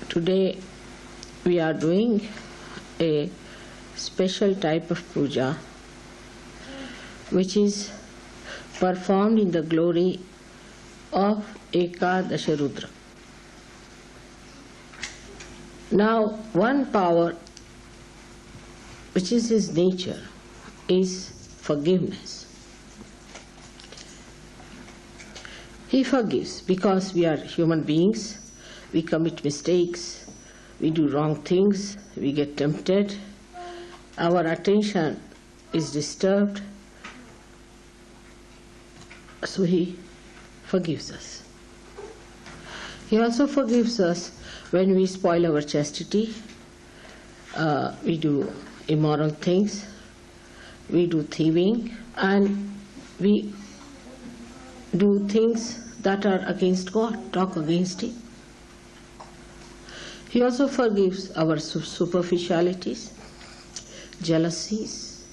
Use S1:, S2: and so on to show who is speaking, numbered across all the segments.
S1: Today we are doing a special type of puja which is performed in the glory of Ekadasha Rudra. Now, one power which is his nature is forgiveness. He forgives because we are human beings, we commit mistakes, we do wrong things, we get tempted, our attention is disturbed, so he forgives us. He also forgives us when we spoil our chastity, we do immoral things, we do thieving, and we do things that are against God, talk against Him. He also forgives our superficialities, jealousies,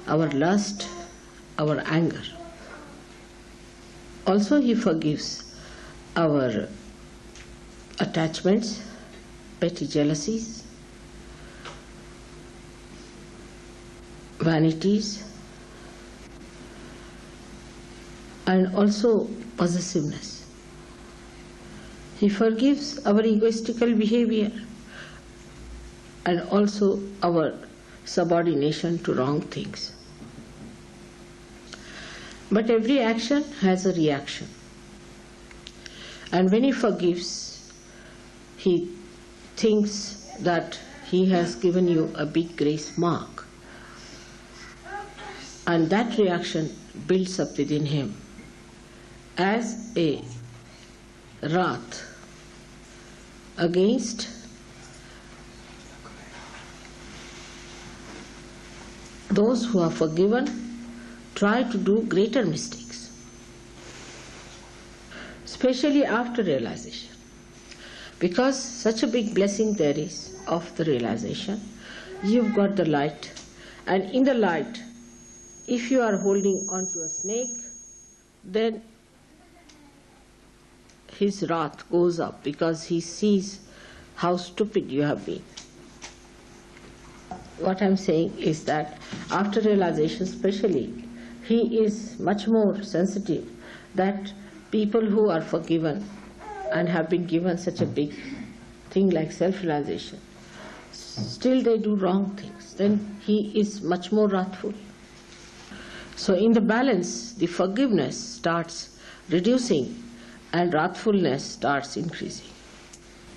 S1: our lust, our anger. Also He forgives our attachments, petty jealousies, vanities, and also possessiveness. He forgives our egoistical behavior and also our subordination to wrong things. But every action has a reaction. And when He forgives, He thinks that He has given you a big grace mark. And that reaction builds up within Him as a wrath against those who are forgiven, try to do greater mistakes, especially after realization. Because such a big blessing there is of the realization, you've got the light, and in the light, if you are holding on to a snake, then his wrath goes up because he sees how stupid you have been. What I'm saying is that after realization especially, he is much more sensitive that people who are forgiven and have been given such a big thing like self-realization, still they do wrong things, then he is much more wrathful. So in the balance, the forgiveness starts reducing and wrathfulness starts increasing.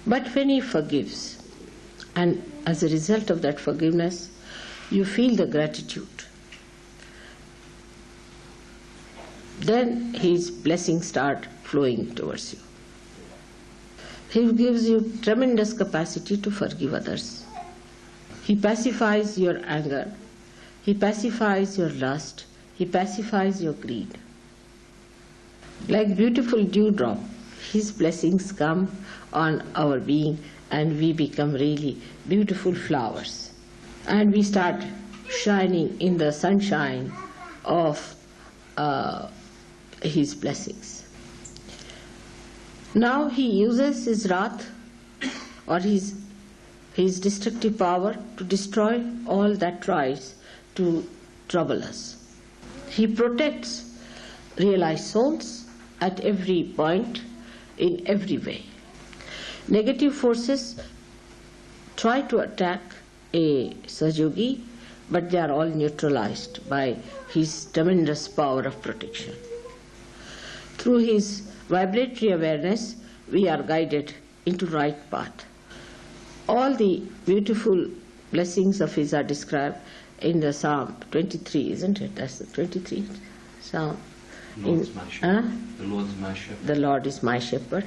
S1: But when he forgives, and as a result of that forgiveness, you feel the gratitude, then his blessings start flowing towards you. He gives you tremendous capacity to forgive others. He pacifies your anger, he pacifies your lust, he pacifies your greed. Like beautiful dewdrop, his blessings come on our being and we become really beautiful flowers. And we start shining in the sunshine of his blessings. Now he uses his wrath or his destructive power to destroy all that tries to trouble us. He protects realized souls at every point, in every way. Negative forces try to attack a Sahaja-yogi, but they are all neutralized by his tremendous power of protection. Through his vibratory awareness, we are guided into right path. All the beautiful blessings of his are described in the Psalm 23, isn't it? That's the 23th Psalm.
S2: The Lord is my shepherd. The Lord is my shepherd.
S1: The Lord is my shepherd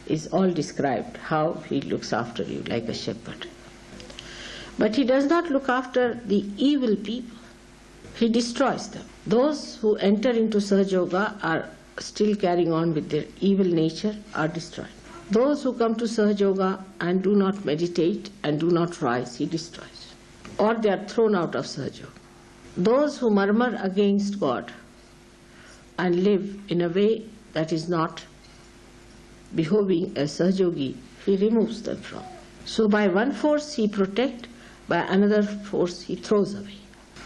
S1: is all described, how he looks after you like a shepherd. But he does not look after the evil people. He destroys them. Those who enter into Sahaja Yoga are still carrying on with their evil nature are destroyed. Those who come to Sahaja Yoga and do not meditate and do not rise, he destroys. Or they are thrown out of Sahaja Yoga. Those who murmur against God and live in a way that is not behoving as Sahaja Yogi, he removes them from. So by one force he protects, by another force he throws away.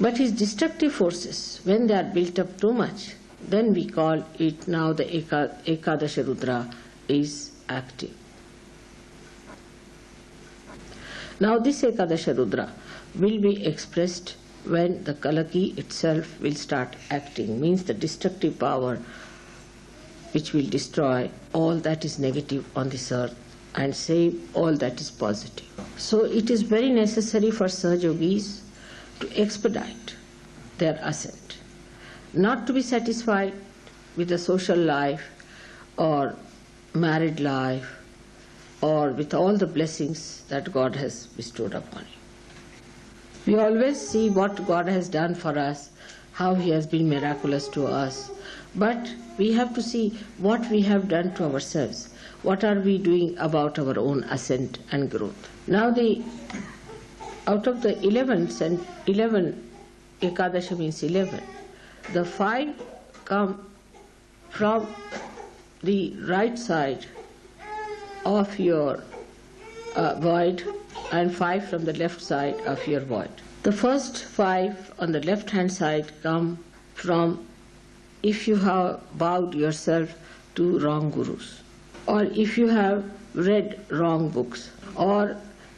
S1: But his destructive forces, when they are built up too much, then we call it now the Ekadasha Rudra is active. Now this Ekadasha Rudra will be expressed when the Kalaki itself will start acting, means the destructive power which will destroy all that is negative on this earth and save all that is positive. So it is very necessary for Sahaja Yogis to expedite their ascent, not to be satisfied with the social life or married life or with all the blessings that God has bestowed upon you. We always see what God has done for us, how He has been miraculous to us, but we have to see what we have done to ourselves. What are we doing about our own ascent and growth? Now out of the 11 Ekadasha means 11, the 5 come from the right side of your void and 5 from the left side of your void. The first 5 on the left hand side come from if you have bowed yourself to wrong gurus, or if you have read wrong books, or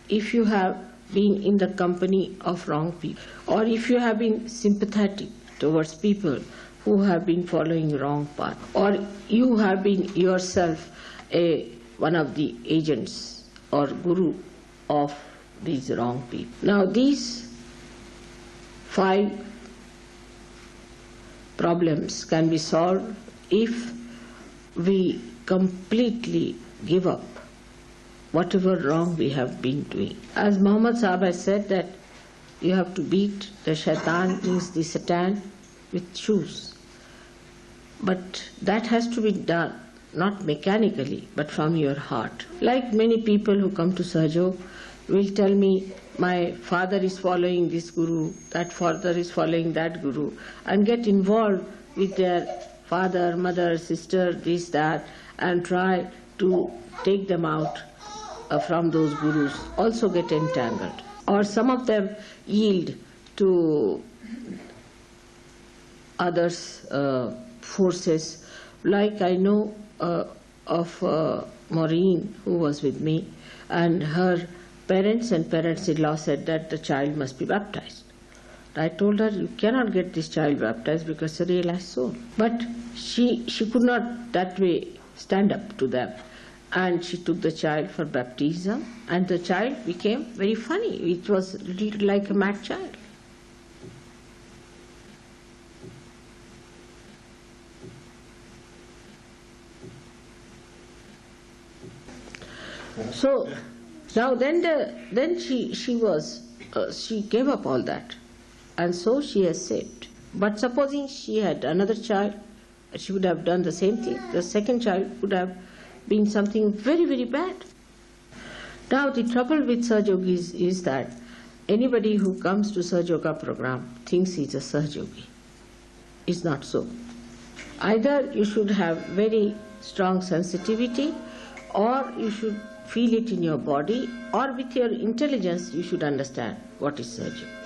S1: if you have been in the company of wrong people, or if you have been sympathetic towards people who have been following wrong path, or you have been yourself one of the agents or guru of these wrong people. Now these 5 problems can be solved if we completely give up whatever wrong we have been doing. As Muhammad Sahib has said that you have to beat the shaitan, means the Satan, with shoes. But that has to be done not mechanically but from your heart. Like many people who come to Sahaja will tell me, my father is following this guru, that father is following that guru, and get involved with their father, mother, sister, this, that, and try to take them out from those gurus, also get entangled. Or some of them yield to others' forces. Like I know of Maureen, who was with me, and her parents and parents-in-law said that the child must be baptized. I told her, you cannot get this child baptized because it's a realized soul. But she could not that way stand up to them. And she took the child for baptism, and the child became very funny. It was like a mad child. So now then she gave up all that, and so she has saved. But supposing she had another child, she would have done the same thing. The second child would have been something very, very bad. Now the trouble with Sahaja Yogis is that anybody who comes to Sahaja Yoga program thinks he's a Sahaja Yogi. It's not so. Either you should have very strong sensitivity, or you should feel it in your body, or with your intelligence you should understand what is Sahaja Yoga.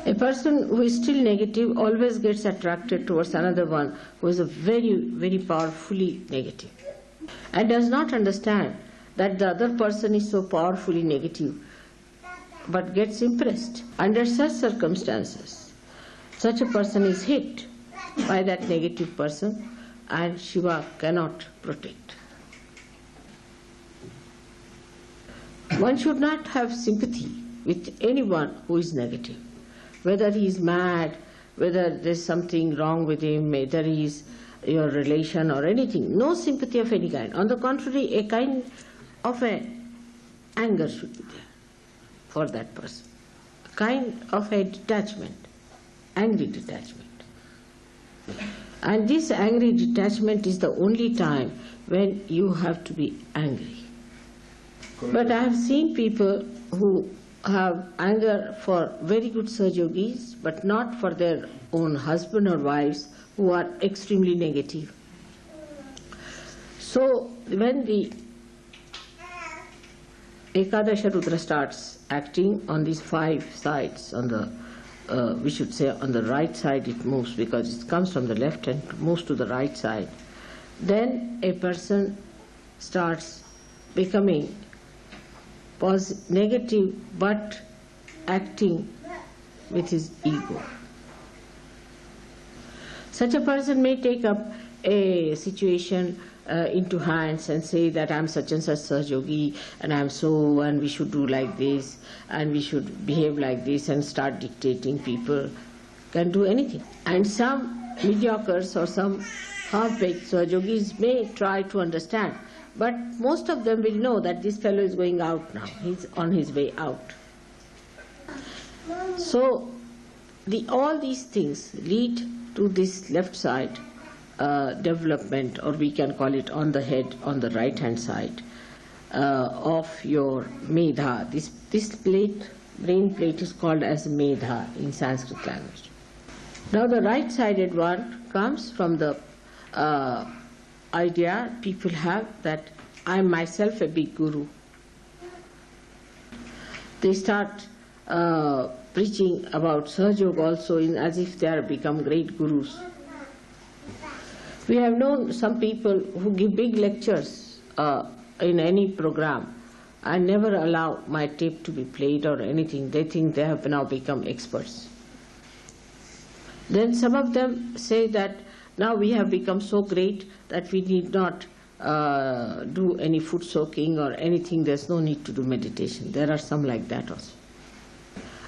S1: A person who is still negative always gets attracted towards another one who is a very, very powerfully negative, and does not understand that the other person is so powerfully negative, but gets impressed. Under such circumstances, such a person is hit by that negative person, and Shiva cannot protect. One should not have sympathy with anyone who is negative. Whether he is mad, whether there is something wrong with him, whether he is your relation or anything. No sympathy of any kind. On the contrary, a kind of anger should be there for that person. A kind of a detachment, angry detachment. And this angry detachment is the only time when you have to be angry. But I have seen people who have anger for very good Sahaja Yogis, but not for their own husband or wives who are extremely negative. So when the Ekadasha Rudra starts acting on these 5 sides, on the we should say on the right side it moves, because it comes from the left and moves to the right side. Then a person starts becoming negative but acting with his ego. Such a person may take up a situation into hands and say that I am such and such Sahajogi and I am so, and we should do like this and we should behave like this, and start dictating. People can do anything. And some mediocres or some half-baked Sahajogis may try to understand, but most of them will know that this fellow is going out now, he's on his way out. So all these things lead to this left side development, or we can call it on the head, on the right hand side of your medha. This plate, brain plate, is called as medha in Sanskrit language. Now the right sided one comes from the idea people have that I am myself a big guru. They start preaching about Sahajog also as if they are become great gurus. We have known some people who give big lectures in any program and never allow my tape to be played or anything. They think they have now become experts. Then some of them say that now we have become so great that we need not do any food soaking or anything. There's no need to do meditation. There are some like that also.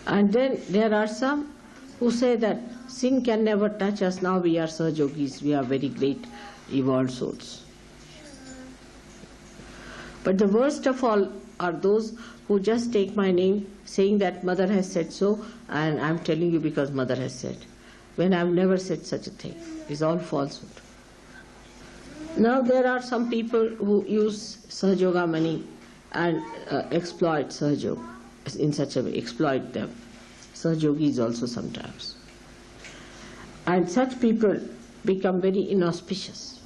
S1: And then there are some who say that sin can never touch us. Now we are Sahajogis, we are very great evolved souls. But the worst of all are those who just take my name saying that Mother has said so, and I'm telling you because Mother has said, when I've never said such a thing. It's all falsehood. Now there are some people who use Sahajoga money and exploit Sahajog in such a way, exploit them. Sahajogis also sometimes. And such people become very inauspicious.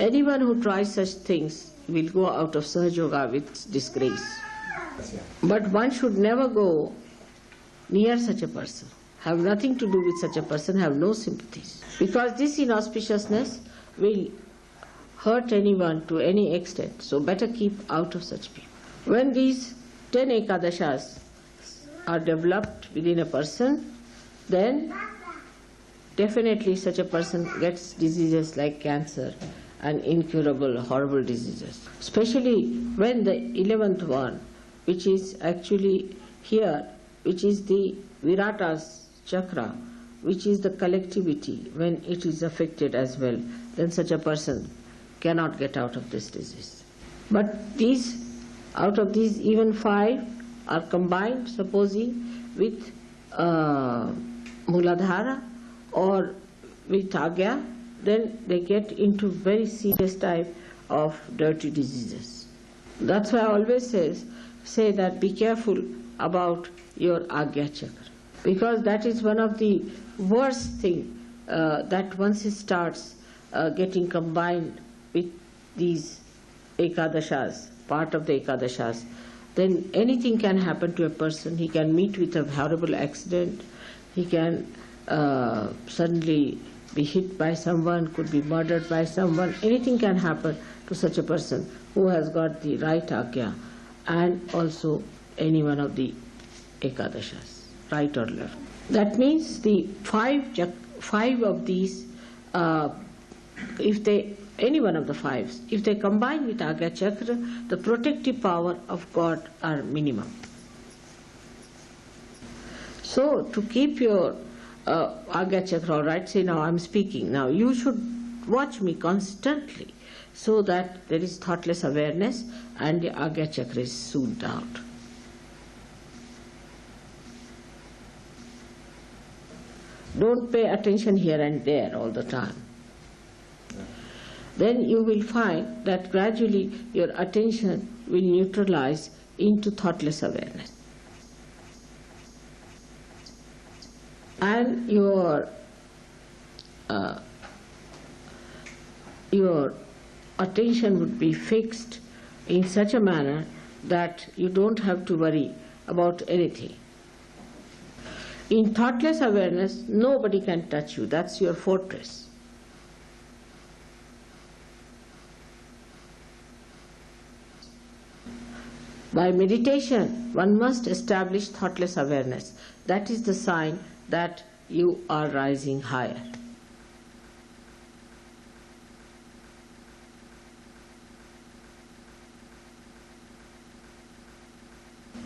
S1: Anyone who tries such things will go out of Sahajoga with disgrace. But one should never go near such a person, have nothing to do with such a person, have no sympathies. Because this inauspiciousness will hurt anyone to any extent, so better keep out of such people. When these 10 Ekadashas are developed within a person, then definitely such a person gets diseases like cancer and incurable, horrible diseases. Especially when the 11th one, which is actually here, which is the Virata's chakra, which is the collectivity, when it is affected as well, then such a person cannot get out of this disease. But out of these, even 5 are combined, supposing, with Muladhara or with Agya, then they get into very serious type of dirty diseases. That's why I always say that be careful about your Agya chakra, because that is one of the worst thing that once it starts getting combined with these Ekadashas, part of the Ekadashas, then anything can happen to a person. He can meet with a horrible accident, he can suddenly be hit by someone, could be murdered by someone. Anything can happen to such a person who has got the right Agya, and also any one of the Ekadashas, right or left. That means the 5 of these, any one of the 5s, if they combine with Agya chakra, the protective power of God are minimum. So to keep your Agya chakra all right, say now I'm speaking, now you should watch me constantly so that there is thoughtless awareness and the Agya chakra is soothed out. Don't pay attention here and there all the time. Then you will find that gradually your attention will neutralize into thoughtless awareness. And your attention would be fixed in such a manner that you don't have to worry about anything. In thoughtless awareness, nobody can touch you. That's your fortress. By meditation, one must establish thoughtless awareness. That is the sign that you are rising higher.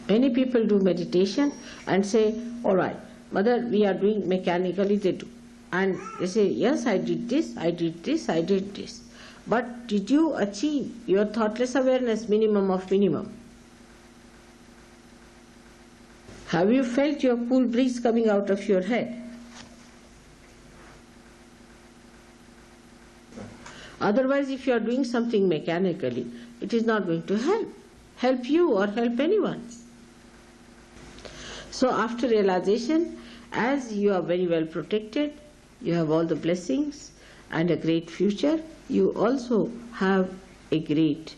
S1: Many people do meditation and say, all right, Mother, we are doing mechanically, they do. And they say, yes, I did this, I did this, I did this. But did you achieve your thoughtless awareness, minimum of minimum? Have you felt your cool breeze coming out of your head? Otherwise, if you are doing something mechanically, it is not going to help you or help anyone. So after realization, as you are very well protected, you have all the blessings and a great future, you also have a great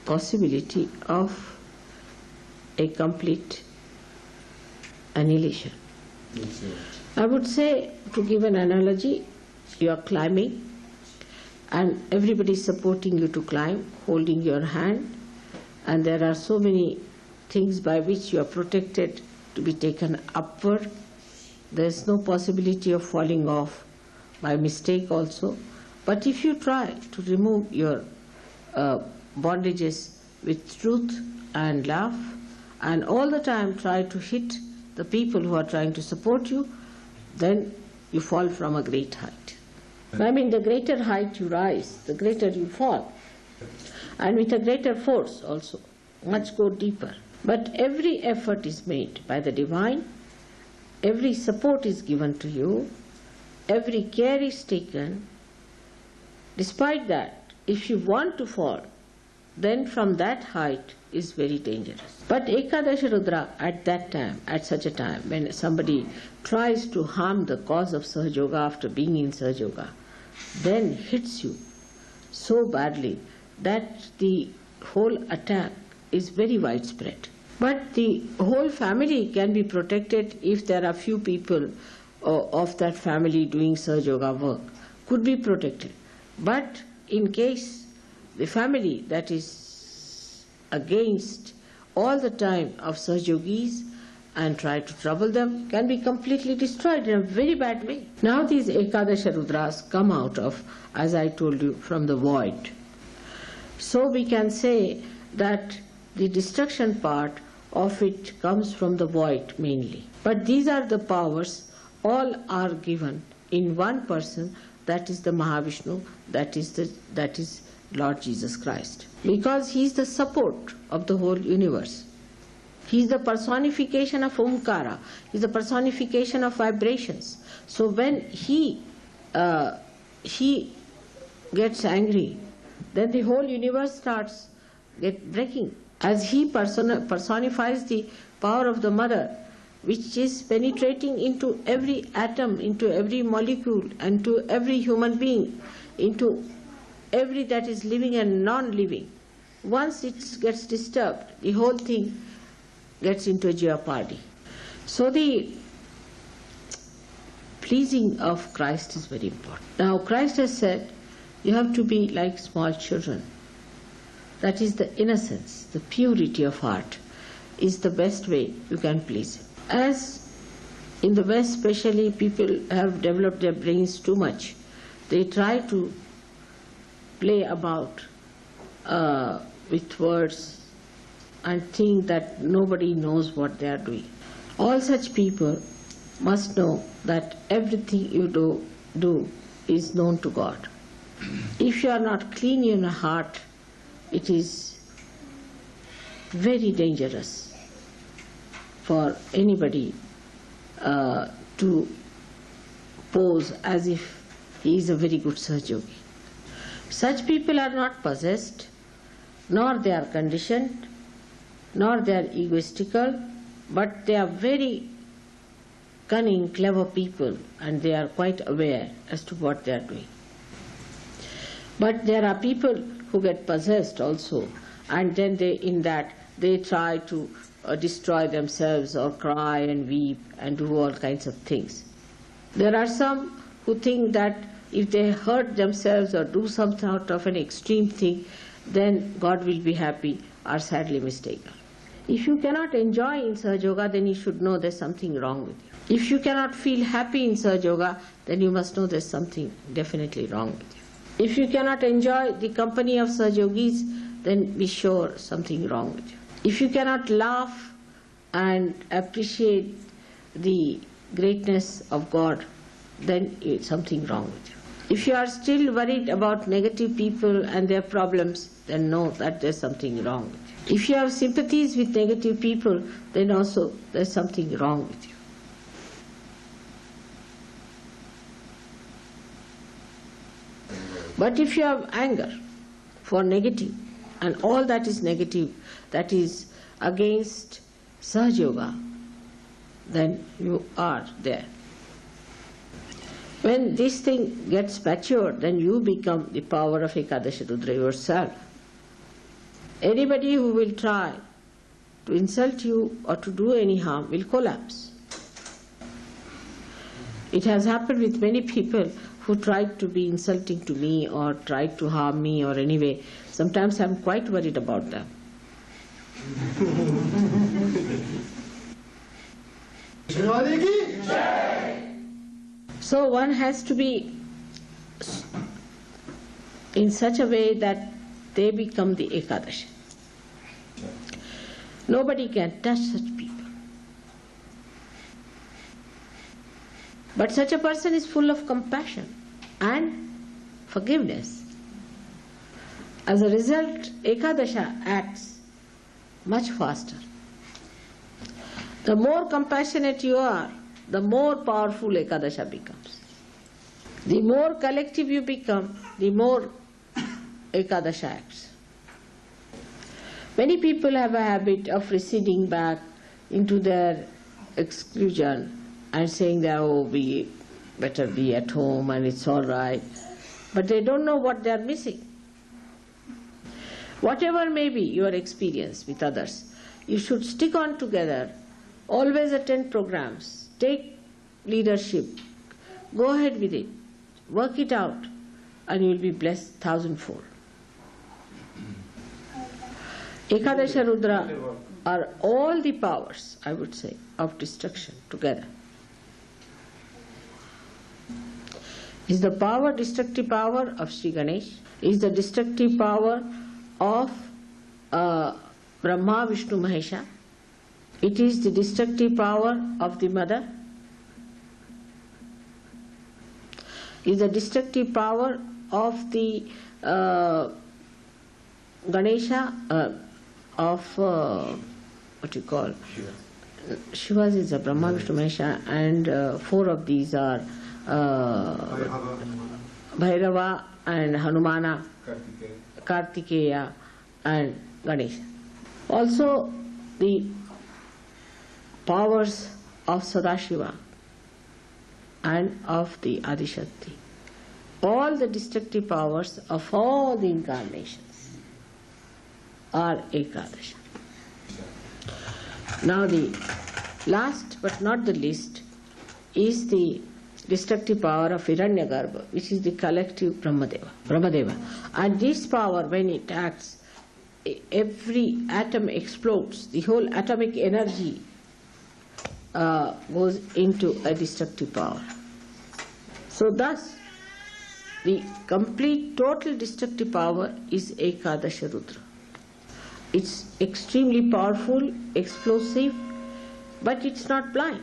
S1: possibility of a complete annihilation. I would say, to give an analogy, you are climbing and everybody is supporting you to climb, holding your hand, and there are so many things by which you are protected to be taken upward. There is no possibility of falling off by mistake also. But if you try to remove your bondages with truth and love, and all the time try to hit the people who are trying to support you, then you fall from a great height. I mean, the greater height you rise, the greater you fall. And with a greater force also, much go deeper. But every effort is made by the Divine, every support is given to you, every care is taken. Despite that, if you want to fall, then from that height is very dangerous. But Ekadasha Rudra at that time, at such a time, when somebody tries to harm the cause of Sahaja Yoga after being in Sahaja Yoga, then hits you so badly that the whole attack is very widespread. But the whole family can be protected if there are few people of that family doing Sahaja Yoga work, could be protected. But in case the family that is against all the time of Sahaja Yogis and try to trouble them can be completely destroyed in a very bad way. Now these Ekadasha Rudras come out of, as I told you, from the void. So we can say that the destruction part of it comes from the void mainly. But these are the powers, all are given in one person, that is the Mahavishnu, that is Lord Jesus Christ. Because he is the support of the whole universe. He is the personification of Omkara, he is the personification of vibrations. So when he gets angry, then the whole universe starts breaking. As he personifies the power of the mother, which is penetrating into every atom, into every molecule, and to every human being, into every that is living and non-living. Once it gets disturbed, the whole thing gets into jeopardy. So the pleasing of Christ is very important. Now Christ has said, you have to be like small children. That is the innocence, the purity of heart is the best way you can please Him. As in the West especially, people have developed their brains too much. They try to play about with words and think that nobody knows what they are doing. All such people must know that everything you do is known to God. If you are not clean in your heart, it is very dangerous for anybody to pose as if he is a very good Sahaja Yogi. Such people are not possessed, nor they are conditioned, nor they are egoistical, but they are very cunning, clever people, and they are quite aware as to what they are doing. But there are people who get possessed also, and then they try to destroy themselves or cry and weep and do all kinds of things. There are some who think that if they hurt themselves or do some sort of an extreme thing, then God will be happy, are sadly mistaken. If you cannot enjoy in Sahaja Yoga, then you should know there's something wrong with you. If you cannot feel happy in Sahaja Yoga, then you must know there's something definitely wrong with you. If you cannot enjoy the company of Sahaja Yogis, then be sure something wrong with you. If you cannot laugh and appreciate the greatness of God, then it's something wrong with you. If you are still worried about negative people and their problems, then know that there's something wrong with you. If you have sympathies with negative people, then also there's something wrong with you. But if you have anger for negative, and all that is negative, that is against Sahaja Yoga, then you are there. When this thing gets matured, then you become the power of Ekadasha Rudra yourself. Anybody who will try to insult you or to do any harm will collapse. It has happened with many people who tried to be insulting to me or tried to harm me or anyway. Sometimes I'm quite worried about them. So one has to be in such a way that they become the Ekadashi. Nobody can touch such people. But such a person is full of compassion and forgiveness. As a result, Ekadasha acts much faster. The more compassionate you are, the more powerful Ekadasha becomes. The more collective you become, the more Ekadasha acts. Many people have a habit of receding back into their exclusion and saying that, oh, we better be at home and it's all right. But they don't know what they are missing. Whatever may be your experience with others, you should stick on together, always attend programs, take leadership, go ahead with it, work it out, and you will be blessed thousandfold. Ekadasha Rudra are all the powers, I would say, of destruction together. Is the power, destructive power of Sri Ganesh, is the destructive power of Brahma, Vishnu, Mahesha. It is the destructive power of the mother. Is the destructive power of the Ganesha, what you call? Shiva's is a Brahma, Vishnu, Mahesha, and four of these are Bhairava and Hanumana, Kartikeya and Ganesha. Also the powers of Sadashiva and of the Adishakti. All the destructive powers of all the incarnations are Ekadasha. Now the last but not the least is the destructive power of Hiranyagarbha, which is the collective Brahmadeva. And this power, when it acts, every atom explodes. The whole atomic energy goes into a destructive power. So thus, the complete total destructive power is Ekadasha Rudra. It's extremely powerful, explosive, but it's not blind.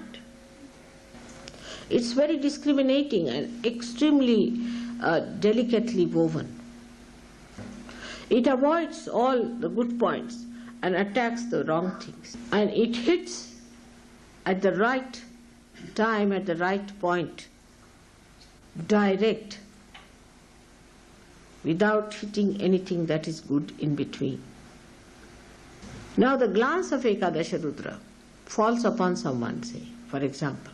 S1: It's very discriminating and extremely delicately woven. It avoids all the good points and attacks the wrong things. And it hits at the right time, at the right point, direct, without hitting anything that is good in between. Now the glance of Ekadasha Rudra falls upon someone, say, for example,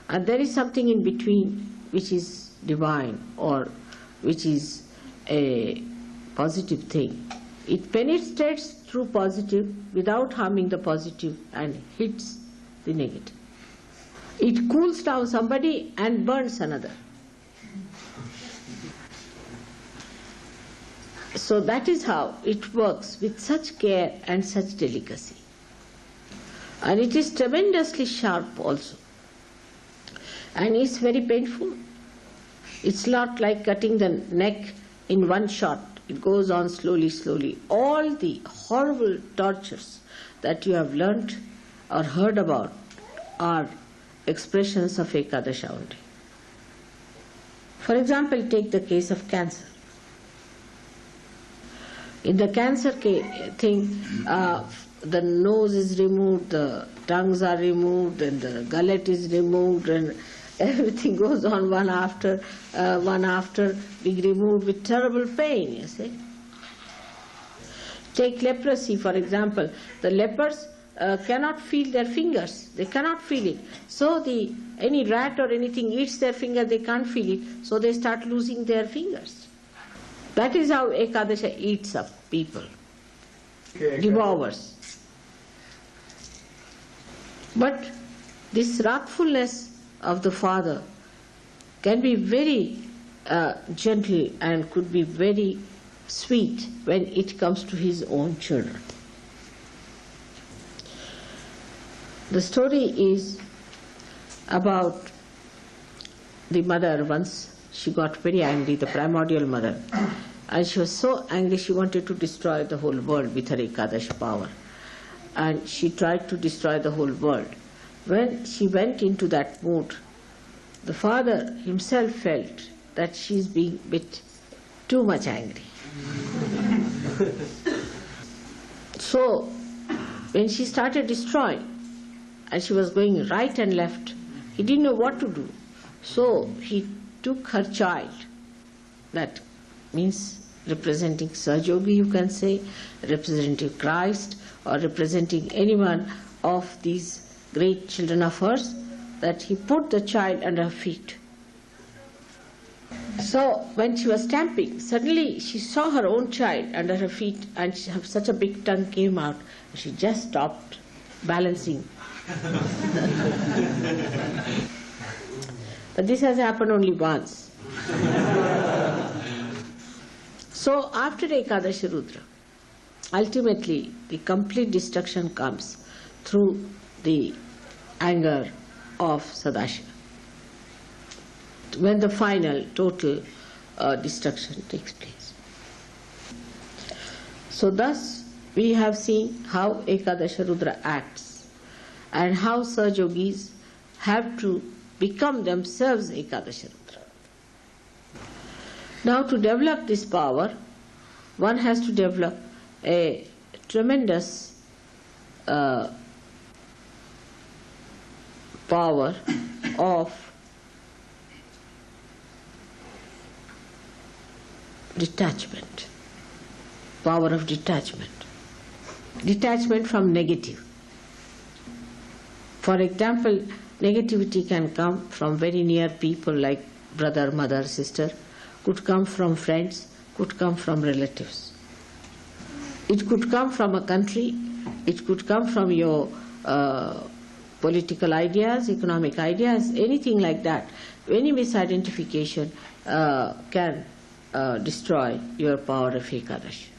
S1: and there is something in between which is divine or which is a positive thing. It penetrates through positive without harming the positive and hits the negative. It cools down somebody and burns another. So that is how it works, with such care and such delicacy. And it is tremendously sharp also. And it's very painful. It's not like cutting the neck in one shot. It goes on slowly, slowly. All the horrible tortures that you have learnt or heard about are expressions of Ekadasha only. For example, take the case of cancer. In the cancer thing, the nose is removed, the tongues are removed, and the gullet is removed, and everything goes on one after being removed with terrible pain, you see. Take leprosy, for example. The lepers cannot feel their fingers. They cannot feel it. So any rat or anything eats their finger, they can't feel it. So they start losing their fingers. That is how Ekadasha eats up people, devours. But this wrathfulness of the father can be very gentle and could be very sweet when it comes to his own children. The story is about the mother. Once she got very angry, the primordial mother, and she was so angry she wanted to destroy the whole world with her Ekadash power. And she tried to destroy the whole world. When she went into that mood, the father himself felt that she is being a bit too much angry. So when she started destroying, and she was going right and left, he didn't know what to do. So he took her child, that means representing Sahajogi, you can say, representing Christ, or representing anyone of these great children of hers, that he put the child under her feet. So when she was stamping, suddenly she saw her own child under her feet, and such a big tongue came out, and she just stopped balancing. But this has happened only once. So after Ekadashi Rudra, ultimately the complete destruction comes through the anger of Sadashiva, when the final total destruction takes place. So thus we have seen how Ekadasha Rudra acts and how Sahajogis have to become themselves Ekadasha Rudra. Now to develop this power, one has to develop a tremendous power of detachment, power of detachment from negative. For example, negativity can come from very near people like brother, mother, sister, could come from friends, could come from relatives. It could come from a country, it could come from your political ideas, economic ideas, anything like that. Any misidentification can destroy your power of Ekadashi.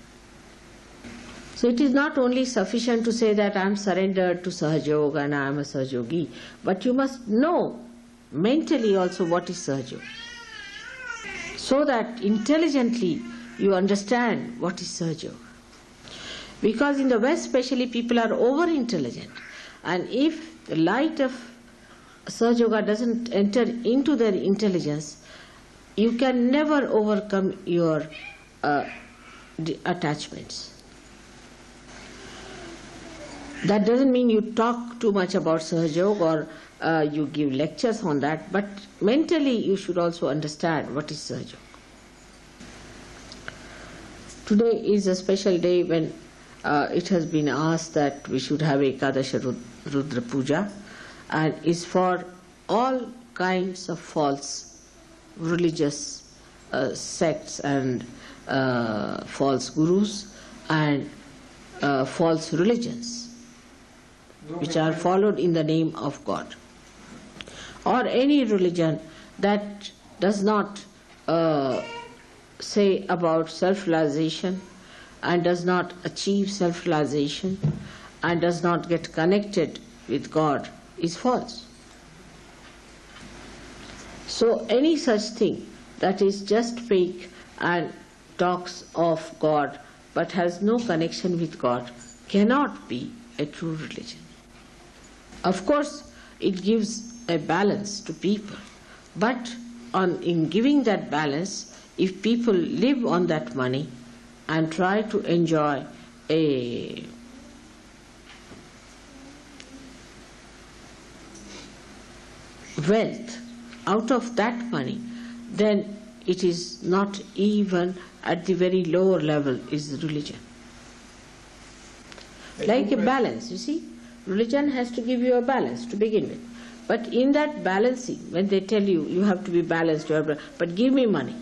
S1: So it is not only sufficient to say that I am surrendered to Sahajoga and I am a Sahajogi, but you must know mentally also what is Sahajoga, so that intelligently you understand what is Sahajoga. Because in the West especially people are over-intelligent, and if the light of Sahajoga doesn't enter into their intelligence, you can never overcome your attachments. That doesn't mean you talk too much about Sahajoga or you give lectures on that, but mentally you should also understand what is Sahajoga. Today is a special day when it has been asked that we should have Ekadasha Rudra Puja, and is for all kinds of false religious sects and false gurus and false religions which are followed in the name of God, or any religion that does not say about self-realization and does not achieve self-realization and does not get connected with God is false. So any such thing that is just fake and talks of God but has no connection with God cannot be a true religion. Of course, it gives a balance to people, but in giving that balance, if people live on that money and try to enjoy a wealth out of that money, then it is not even at the very lower level is religion. Like a balance, you see, religion has to give you a balance to begin with. But in that balancing, when they tell you, you have to be balanced, but give me money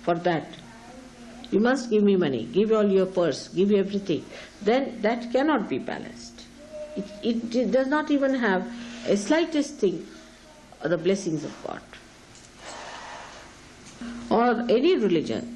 S1: for that. You must give me money, give all your purse, give you everything. Then that cannot be balanced. It does not even have a slightest thing of the blessings of God. Or any religion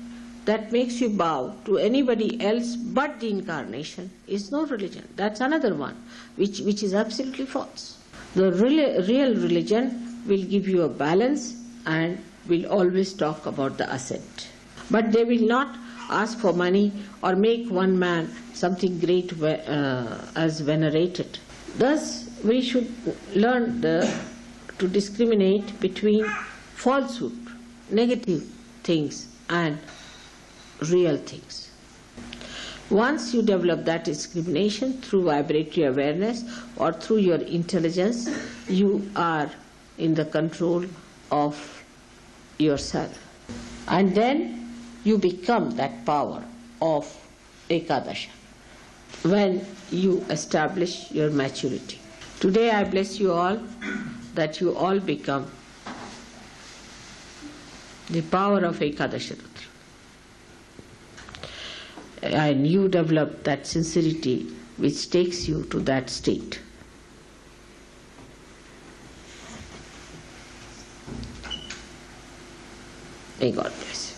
S1: that makes you bow to anybody else but the incarnation is no religion. That's another one, which is absolutely false. The real religion will give you a balance and will always talk about the ascent. But they will not ask for money or make one man something great as venerated. Thus, we should learn to discriminate between falsehood, negative things and real things. Once you develop that discrimination through vibratory awareness or through your intelligence, you are in the control of yourself. And then you become that power of Ekadasha when you establish your maturity. Today I bless you all that you all become the power of Ekadasha Rudra. And you develop that sincerity which takes you to that state. May God bless you.